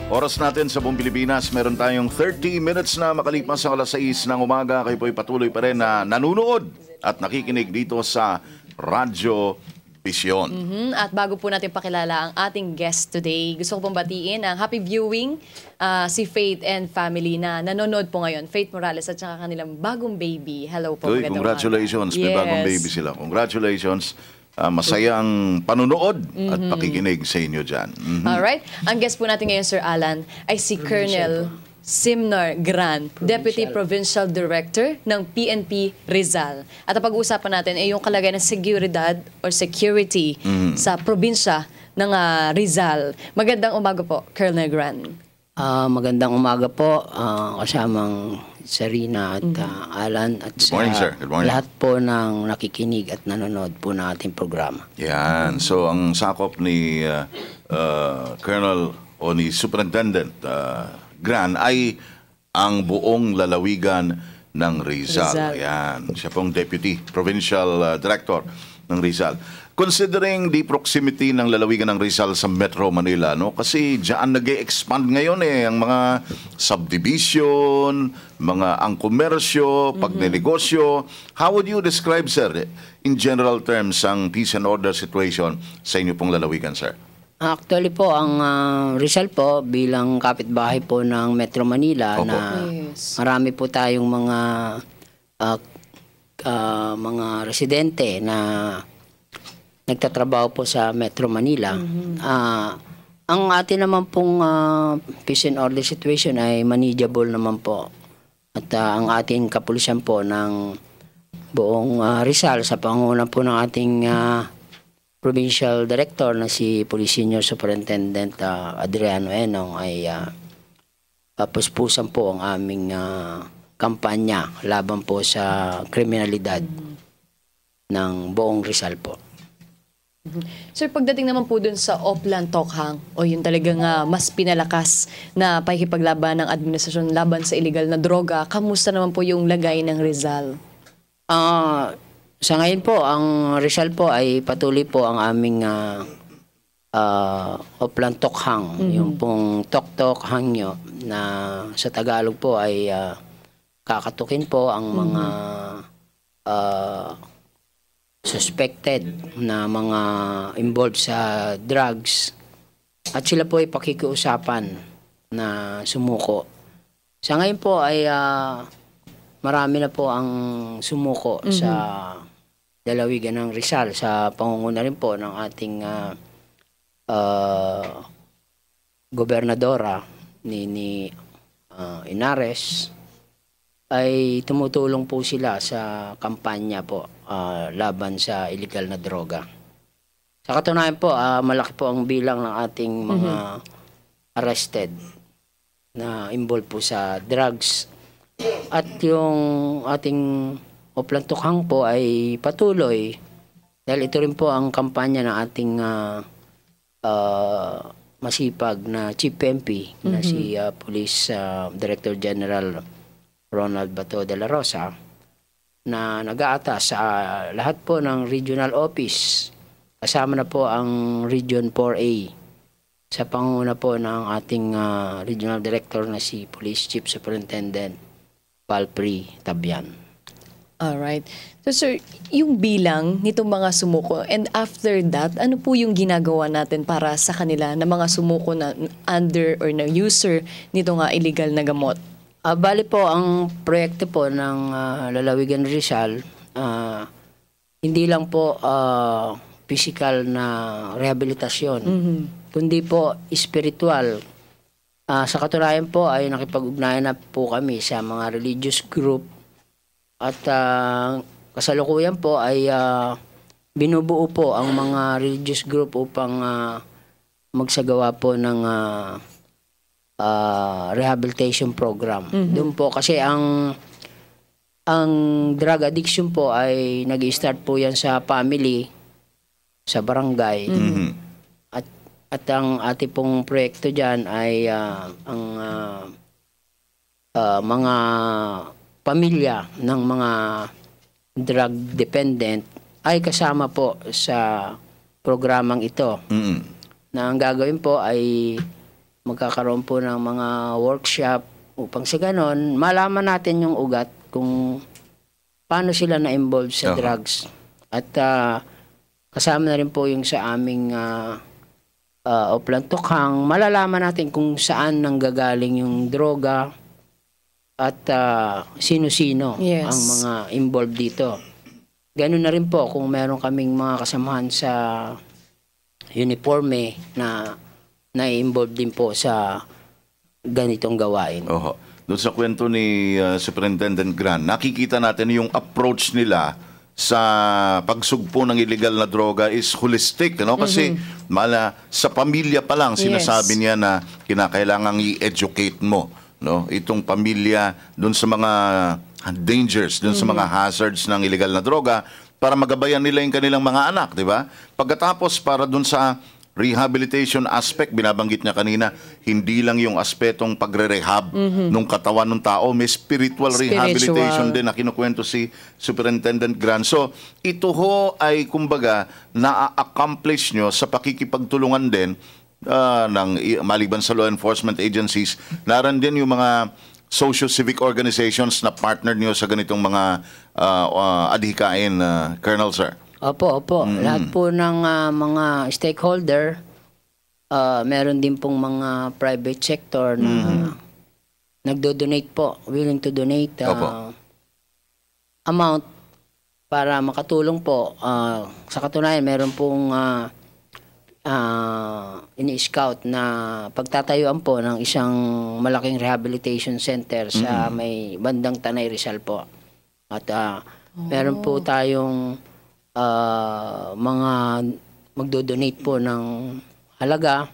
Oras natin sa buong Pilipinas, meron tayong 30 minutes na makalipas sa alas 6 ng umaga. Kayo po'y patuloy pa rin na nanunood at nakikinig dito sa Radyo Vision. At bago po natin pakilala ang ating guest today, gusto ko pong batiin ang happy viewing si Faith and family na nanonood po ngayon. Faith Morales at saka kanilang bagong baby. Hello po. Uy, congratulations. May bagong baby sila. Congratulations. Masayang panunood at pakikinig sa inyo dyan. Alright. Ang guest po natin ngayon, Sir Alan, ay si Colonel Simnar Gran, Deputy Provincial Director ng PNP Rizal. At ang pag-uusapan natin ay yung kalagayan ng seguridad or security sa probinsya ng Rizal. Magandang umaga po, Colonel Gran. Magandang umaga po, kasamang Sarina at Alan at sa morning, sir. Good morning. Lahat po ng nakikinig at nanonood po ng ating programa. Yan. So, ang sakop ni Colonel o ni Superintendent Gran ay ang buong lalawigan ng Rizal. Yan. Siya pong Deputy Provincial Director ng Rizal. Considering the proximity ng lalawigan ng Rizal sa Metro Manila, no? Kasi diyan nag-e-expand ngayon ang mga subdivision, ang komersyo, pagnenegosyo. How would you describe, sir, in general terms, ang peace and order situation sa inyo pong lalawigan, sir? Actually po, ang Rizal po bilang kapitbahay po ng Metro Manila na marami po tayong mga residente na nagtatrabaho po sa Metro Manila. Ang atin naman pong peace and order situation ay manageable naman po. At ang ating kapulisan po ng buong Rizal sa pangunguna po ng ating Provincial Director na si Police Senior Superintendent Adriano Enong ay puspusan po ang aming kampanya laban po sa kriminalidad ng buong Rizal po. Sir, pagdating naman po dun sa Oplan Tokhang o yung talagang mas pinalakas na pakikipaglaban ng administrasyon laban sa illegal na droga, kamusta naman po yung lagay ng Rizal? Sa ngayon po, ang Rizal po ay patuloy po ang aming Oplan Tokhang, yung pong Tok-Tok Hangyo na sa Tagalog po ay kakatukin po ang mga suspected na mga involved sa drugs at sila po ay pakikiusapan na sumuko. Sa ngayon po ay marami na po ang sumuko sa lalawigan ng Rizal sa pangunguna rin po ng ating gobernadora ni Inares. Ay tumutulong po sila sa kampanya po laban sa illegal na droga. Sa katunayan po, malaki po ang bilang ng ating mga arrested na involved po sa drugs. At yung ating Oplan Tokhang po ay patuloy dahil ito rin po ang kampanya ng ating masipag na Chief PNP na si Police Director General Ronald Bato de la Rosa na nag-aatas sa lahat po ng regional office. Kasama na po ang Region 4A sa pangunguna po ng ating regional director na si Police Chief Superintendent Valpri Tabian. Alright. So sir, yung bilang nitong mga sumuko and after that, ano po yung ginagawa natin para sa kanila na mga sumuko na under or na user nito illegal na gamot? Bali po, ang proyekto po ng Lalawigan Rizal, hindi lang po physical na rehabilitasyon, kundi po spiritual. Sa katunayan po ay nakipag-ugnayan na po kami sa mga religious group at kasalukuyan po ay binubuo po ang mga religious group upang magsagawa po ng rehabilitation program. Doon po kasi ang drug addiction po ay nag-start po yan sa family, sa barangay. At ang ating pong proyekto dyan ay ang mga pamilya ng mga drug dependent ay kasama po sa programang ito. Na ang gagawin po ay magkakaroon po ng mga workshop upang sa ganon, malaman natin yung ugat kung paano sila na-involve sa drugs. At kasama na rin po yung sa aming Oplan Tukhang, malalaman natin kung saan nanggagaling yung droga at sino-sino ang mga involved dito. Ganun na rin po kung meron kaming mga kasamahan sa uniforme na-involved din po sa ganitong gawain. Oho. Doon sa kwento ni Superintendent Gran, nakikita natin yung approach nila sa pagsugpo ng illegal na droga is holistic, no? Kasi sa pamilya pa lang sinasabi niya na kinakailangang i-educate mo, no? Itong pamilya doon sa mga dangers, doon sa mga hazards ng illegal na droga para magabayan nila yung kanilang mga anak, di ba? Pagkatapos para doon sa rehabilitation aspect, binabanggit niya kanina, hindi lang yung aspetong pagre-rehab ng katawan ng tao, may spiritual rehabilitation din na kinukwento si Superintendent Gran. So, ito ho ay kumbaga na-accomplish nyo sa pakikipagtulungan din maliban sa law enforcement agencies, naran din yung mga socio-civic organizations na partner nyo sa ganitong mga adhikain, Colonel, sir. Opo. Lahat po ng mga stakeholder, meron din pong mga private sector na nagdo-donate po, willing to donate amount para makatulong po. Sa katunayan, meron pong ini-scout na pagtatayuan po ng isang malaking rehabilitation center sa may bandang Tanay Rizal po. At meron po tayong mga magdo-donate po ng halaga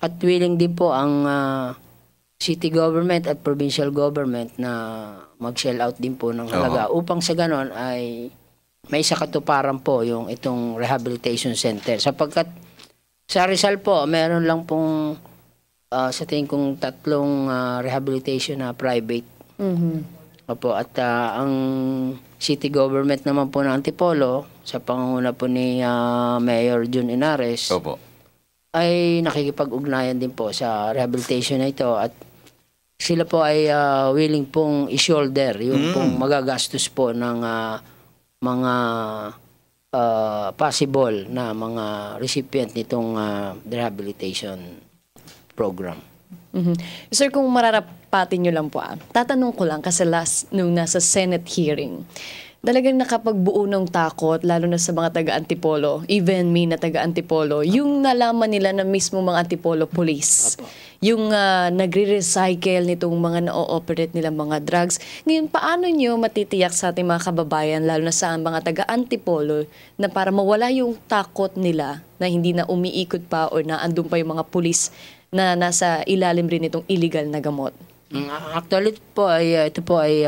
at willing din po ang city government at provincial government na mag-shell out din po ng halaga upang sa ganon ay may isa katuparan po yung itong rehabilitation center. Sapagkat sa Rizal po, meron lang pong sa tingin kong 3 rehabilitation na private. Opo, at ang city government naman po ng Antipolo, sa pangunguna po ni Mayor Jun Inares, ay nakikipag-ugnayan din po sa rehabilitation na ito at sila po ay willing pong i-shoulder yung pong magagastos po ng mga possible na mga recipient nitong rehabilitation program. Sir, kung mararapatin nyo lang po, tatanong ko lang kasi nung nasa Senate hearing, talagang nakapagbuo ng takot, lalo na sa mga taga-Antipolo, even me na taga-Antipolo, yung nalaman nila na mismo mga Antipolo police, yung nagre-recycle nitong mga na-ooperate nilang mga drugs. Ngayon, paano nyo matitiyak sa ating mga kababayan, lalo na sa mga taga-Antipolo, na para mawala yung takot nila na hindi na umiikot pa o na andun pa yung mga police na nasa ilalim rin itong illegal na gamot? Actually ito po ay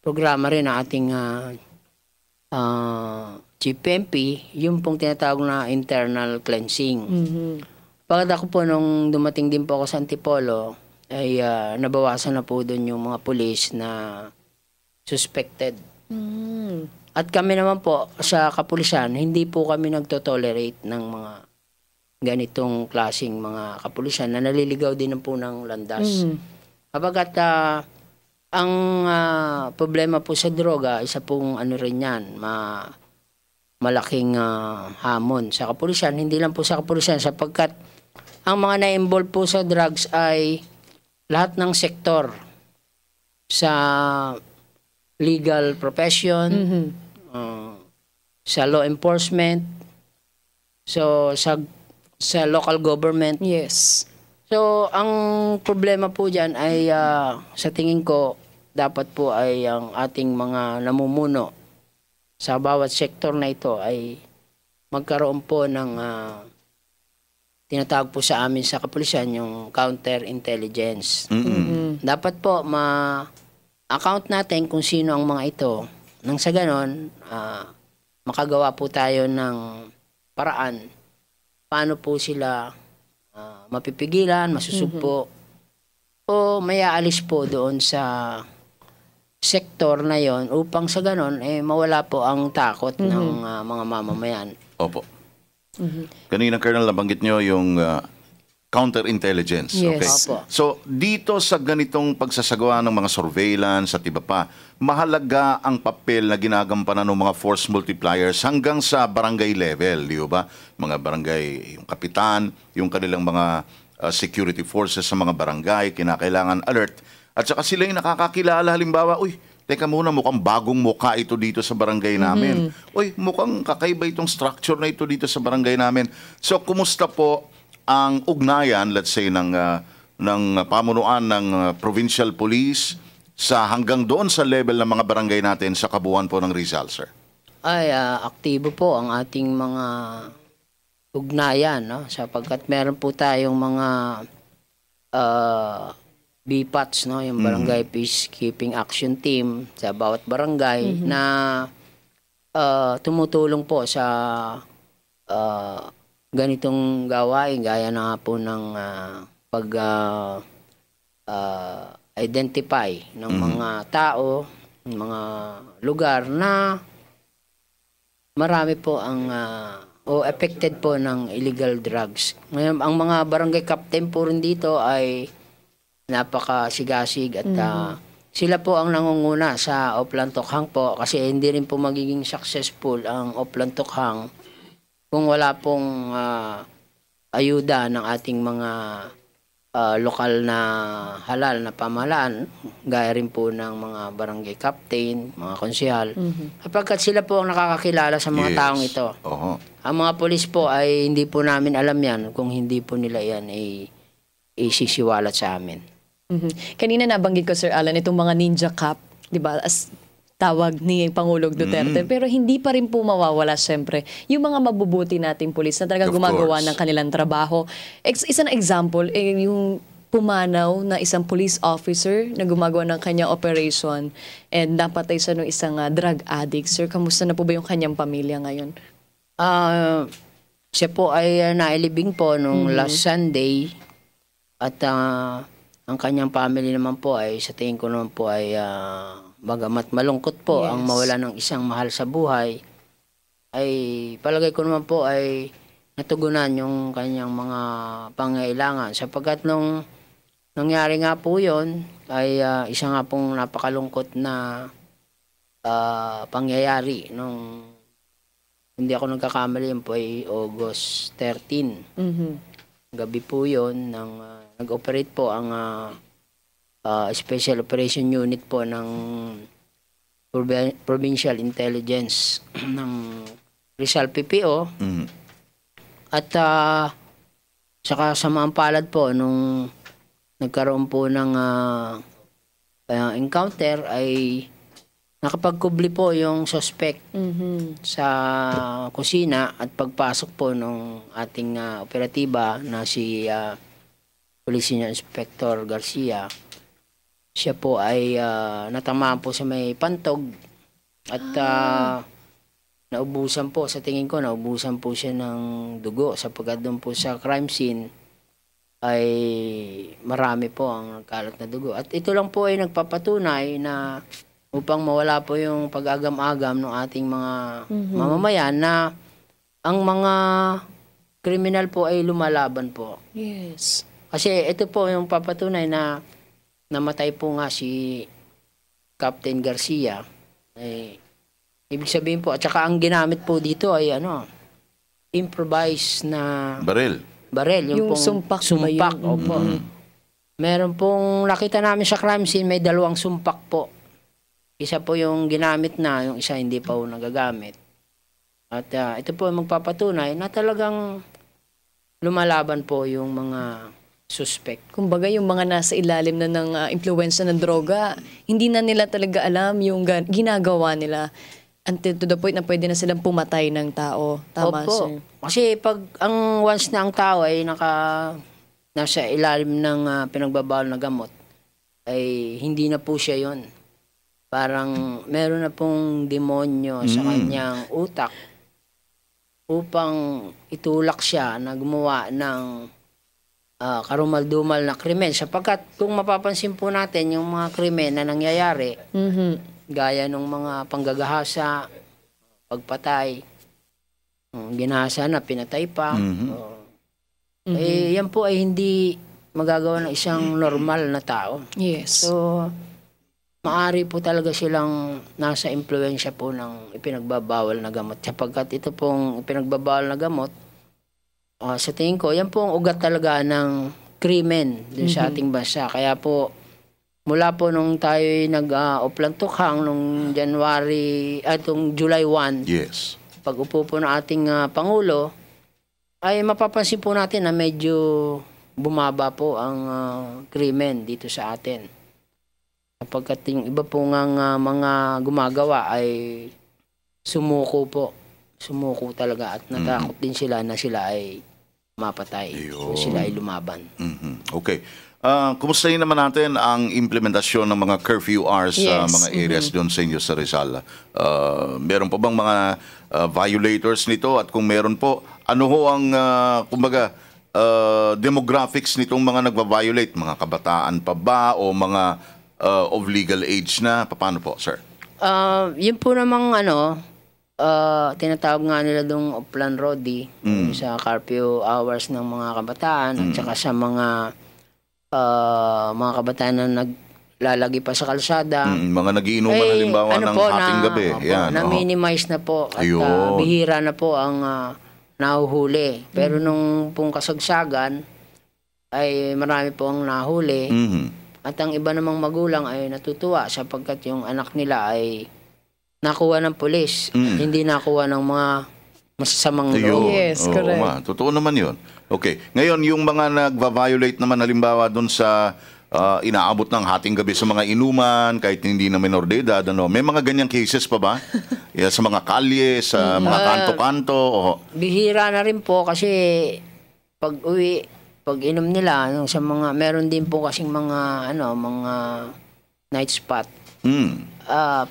programa rin ng ating GPMP, yung pong tinatawag na internal cleansing. Pagkat ako po nung dumating din po ako sa Antipolo, ay nabawasan na po doon yung mga pulis na suspected. At kami naman po sa kapulisan, hindi po kami nagtotolerate ng mga ganitong klaseng mga kapulisan na naliligaw din po ng landas. Kapag ang problema po sa droga, isa pong rin yan, malaking hamon sa kapulisan. Hindi lang po sa kapulisan, sapagkat ang mga na-involve po sa drugs ay lahat ng sektor sa legal profession, sa law enforcement, so sa local government. Yes. So, ang problema po dyan ay sa tingin ko, dapat po ay ang ating mga namumuno sa bawat sektor na ito ay magkaroon po ng tinatawag po sa amin sa kapulisan yung counterintelligence. Dapat po ma-account natin kung sino ang mga ito. Nang sa ganon, makagawa po tayo ng paraan paano po sila mapipigilan, masusugpo, o mayaalis po doon sa sektor na yon upang sa ganon mawala po ang takot ng mga mamamayan. Opo. Kanina, Colonel, nabanggit nyo yung counterintelligence. Yes. Okay. Opo. So, dito sa ganitong pagsasagawa ng mga surveillance at iba pa, mahalaga ang papel na ginagampanan ng mga force multipliers hanggang sa barangay level, di ba? Mga barangay, yung kapitan, yung kanilang mga security forces sa mga barangay, kinakailangan alert. At saka sila yung nakakakilala, halimbawa, uy, teka muna, mukhang bagong mukha ito dito sa barangay namin. Uy, mukhang kakaiba itong structure na ito dito sa barangay namin. So, kumusta po ang ugnayan, let's say, ng pamunuan ng provincial police sa hanggang doon sa level ng mga barangay natin sa kabuuan po ng Rizal, sir? Ay, aktibo po ang ating mga ugnayan, no? Sapagkat meron po tayong mga BPATs, no? Yung Barangay Peacekeeping Action Team sa bawat barangay na tumutulong po sa ganitong gawain, gaya na nga po ng identify ng mga tao, ng mga lugar na marami po ang o affected po ng illegal drugs. Ngayon, ang mga barangay captain po rin dito ay napakasigasig at sila po ang nangunguna sa Oplan Tokhang po, kasi hindi rin po magiging successful ang Oplan Tokhang kung wala pong ayuda ng ating mga lokal na halal na pamahalaan, gaya rin po ng mga barangay captain, mga konsehal. Kapagkat sila po ang nakakakilala sa mga taong ito. Oho. Ang mga polis po ay hindi po namin alam yan kung hindi po nila yan isisiwalat sa amin. Kanina nabanggit ko, Sir Alan, itong mga ninja cop, di ba, as tawag ni Pangulong Duterte. Pero hindi pa rin po mawawala, syempre, yung mga mabubuti nating pulis na talagang Of gumagawa course. ng kanilang trabaho. Isang example, yung pumanaw na isang police officer na gumagawa ng kanyang operation and napatay siya ng isang drug addict. Sir, kamusta na po ba yung kanyang pamilya ngayon? Siya po ay nailibing po nung last Sunday at ang kanyang family naman po ay sa tingin ko naman po ay bagamat malungkot po ang mawala ng isang mahal sa buhay, ay palagay ko naman po ay natugunan yung kanyang mga pangailangan. Sapagkat nung nangyari nga po yun, ay isa nga pong napakalungkot na pangyayari. Nung hindi ako nagkakamali, yun po ay August 13. Gabi po yun, nag-operate po ang Special Operation Unit po ng Provincial Intelligence ng Rizal PPO. At saka samaang palad po nung nagkaroon po ng encounter ay nakapagkubli po yung suspect sa kusina at pagpasok po nung ating operatiba na si Police Senior Inspector Garcia. Siya po ay natamaan po sa may pantog at naubusan po, sa tingin ko, naubusan po siya ng dugo sapagkat doon po sa crime scene ay marami po ang nagkalat na dugo. At ito lang po ay nagpapatunay na upang mawala po yung pag-agam-agam ng ating mga mamamayan na ang mga kriminal po ay lumalaban po. Yes. Kasi ito po yung papatunay na namatay po nga si Captain Garcia. Ibig sabihin po, at saka ang ginamit po dito ay improvised na Baril. yung Yung pong sumpak ba yun? sumpak. Opo. Meron pong nakita namin sa crime scene, may 2 sumpak po. Isa po yung ginamit na, yung isa hindi pa po nagagamit. At ito po magpapatunay na talagang lumalaban po yung mga suspect. Kumbaga, yung mga nasa ilalim na ng impluwensya ng droga, hindi na nila talaga alam yung ginagawa nila until to the point na pwede na silang pumatay ng tao. Tama, Opo. sir? Kasi pag once na ang tao ay nasa ilalim ng pinagbabawal na gamot, ay hindi na po siya yon. Parang meron na pong demonyo sa kanyang utak upang itulak siya na gumawa ng karumal-dumal na krimen. Sapagkat kung mapapansin po natin yung mga krimen na nangyayari, gaya ng mga panggagahasa, pagpatay, ginahasa na, pinatay pa, yan po ay hindi magagawa ng isang normal na tao. Yes. So, maari po talaga silang nasa impluensya po ng ipinagbabawal na gamot. Sapagkat ito pong ipinagbabawal na gamot, sa tingin ko, yan po ang ugat talaga ng krimen dun sa ating bansa. Kaya po, mula po nung tayo nag-uplantukhang nung July 1, Yes. pag-upo po ng ating Pangulo, ay mapapansin po natin na medyo bumaba po ang krimen dito sa atin. Sapagkat yung iba po ng mga gumagawa ay sumuko talaga at natakot din sila na sila ay mapatay. So, sila ay lumaban. Okay. Kumustahin naman natin ang implementasyon ng mga curfew hours sa Yes. mga areas doon sa inyo sa Rizal? Meron pa bang mga violators nito? At kung meron po, ano ho ang, kumbaga, demographics nitong mga nagva-violate? Mga kabataan pa ba o mga of legal age na? Paano po, sir? Yun po namang tinatawag nga nila dong Oplan Rodi sa curfew hours ng mga kabataan at saka sa mga kabataan na naglalagi pa sa kalsada. Mga nagiinuman halimbawa ng hating gabi. Yan, na-minimize na po at Ayun. bihira na po ang nahuhuli. Pero nung pong kasagsagan ay marami po ang nahuli. At ang iba namang magulang ay natutuwa sapagkat yung anak nila ay nakuha ng pulis. Hindi nakuha ng mga masasamang loob. Yes, correct. Totoo naman yun. Okay. Ngayon, yung mga nagva-violate naman halimbawa doon sa inaabot ng hating gabi sa mga inuman, kahit hindi na menor de edad, may mga ganyang cases pa ba? Sa mga kalye, sa mga kanto-kanto? Bihira na rin po kasi pag uwi, pag inom nila sa mga meron din po kasing mga mga night spot.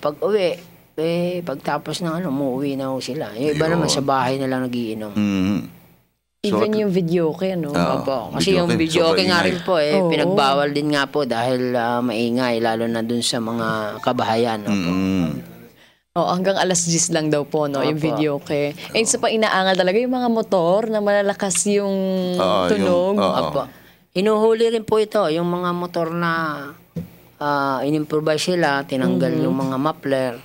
Pag uwi, pagtapos ng umuwi na ho sila. Yung iba naman sa bahay na lang nagiinom. Even yung videoke, no? Opo. Kasi yung videoke nga rin po, pinagbawal din nga po dahil maingay, lalo na dun sa mga kabahayan. Hanggang alas 10 lang daw po, no? Yung videoke. Isa pa inaangal talaga yung mga motor na malalakas yung tunog. Opo. Hinuhuli rin po ito, yung mga motor na in-improvise sila, tinanggal yung mga muffler.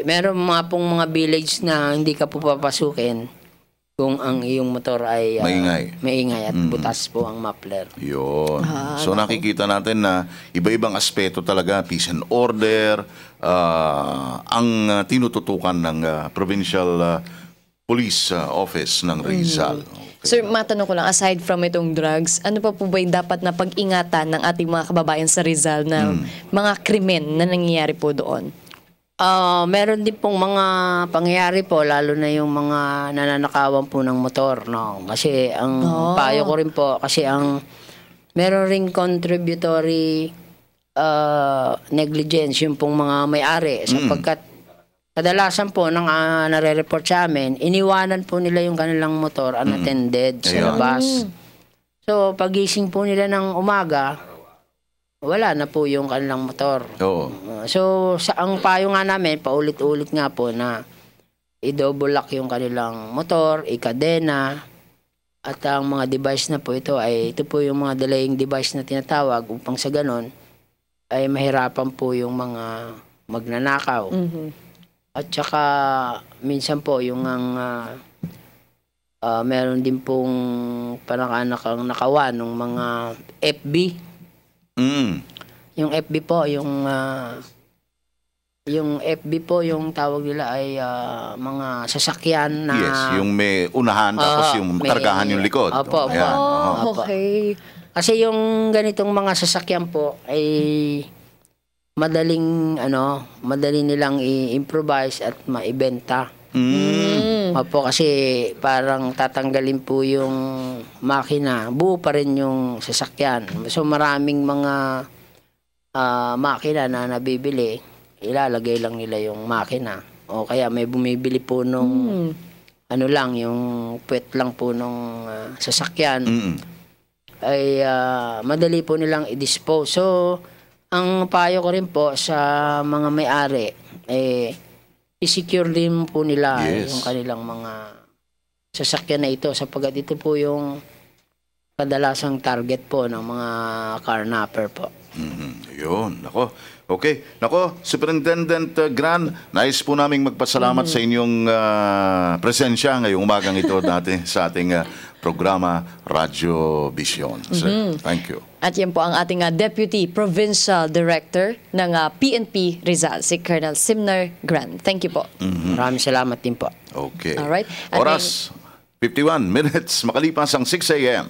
Meron mga village na hindi ka po papasukin kung ang iyong motor ay maingay at butas po ang muffler. Yun. So nakikita natin na iba-ibang aspeto talaga, peace and order, ang tinututukan ng Provincial Police Office ng Rizal. Sir, matanong ko lang, aside from itong drugs, ano pa po ba yung dapat na pag-ingatan ng ating mga kababayan sa Rizal na mga krimen na nangyayari po doon? Meron din pong mga pangyayari po, lalo na yung mga nananakawan po ng motor, no? Kasi ang payo ko rin po, kasi meron ring contributory negligence yung pong mga may-ari sapagkat kadalasan po nang nare-report sa amin, iniwanan po nila yung kanilang motor unattended sa labas. So, pagising po nila ng umaga, wala na po yung kanilang motor. So, ang payo nga namin, paulit-ulit nga po na i-double lock yung kanilang motor, ikadena, at ang mga device na po ito po yung mga delaying device na tinatawag upang sa ganon ay mahirapan po yung mga magnanakaw. At saka minsan po yung meron din pong nakawan ng mga FB. Yung FB po, yung FB po, yung tawag nila ay mga sasakyan na... Yes, yung may unahan tapos yung kargahan yung likod. Opo. Okay. Kasi yung ganitong mga sasakyan po ay madali nilang i-improvise at maibenta. Opo, kasi parang tatanggalin po yung makina, buo pa rin yung sasakyan. So maraming mga makina na nabibili, ilalagay lang nila yung makina. O kaya may bumibili po nung yung puwet lang po nung sasakyan. Ay madali po nilang i-dispose. So ang payo ko rin po sa mga may-ari, i-secure din po nila yung kanilang mga sasakyan na ito sapagkat ito po yung kadalasang target po ng mga carnapper po. Yun, nako. Okay, nako, Superintendent Gran, nais po naming magpasalamat sa inyong presensya ngayong umagang ito natin sa ating programa Radyo Vision. Sir, thank you. At yan po ang ating Deputy Provincial Director ng PNP Rizal, si Colonel Simner Gran. Thank you po. Maraming salamat din po. Okay. Alright. At Oras, 51 minutes, makalipas ang 6 a.m.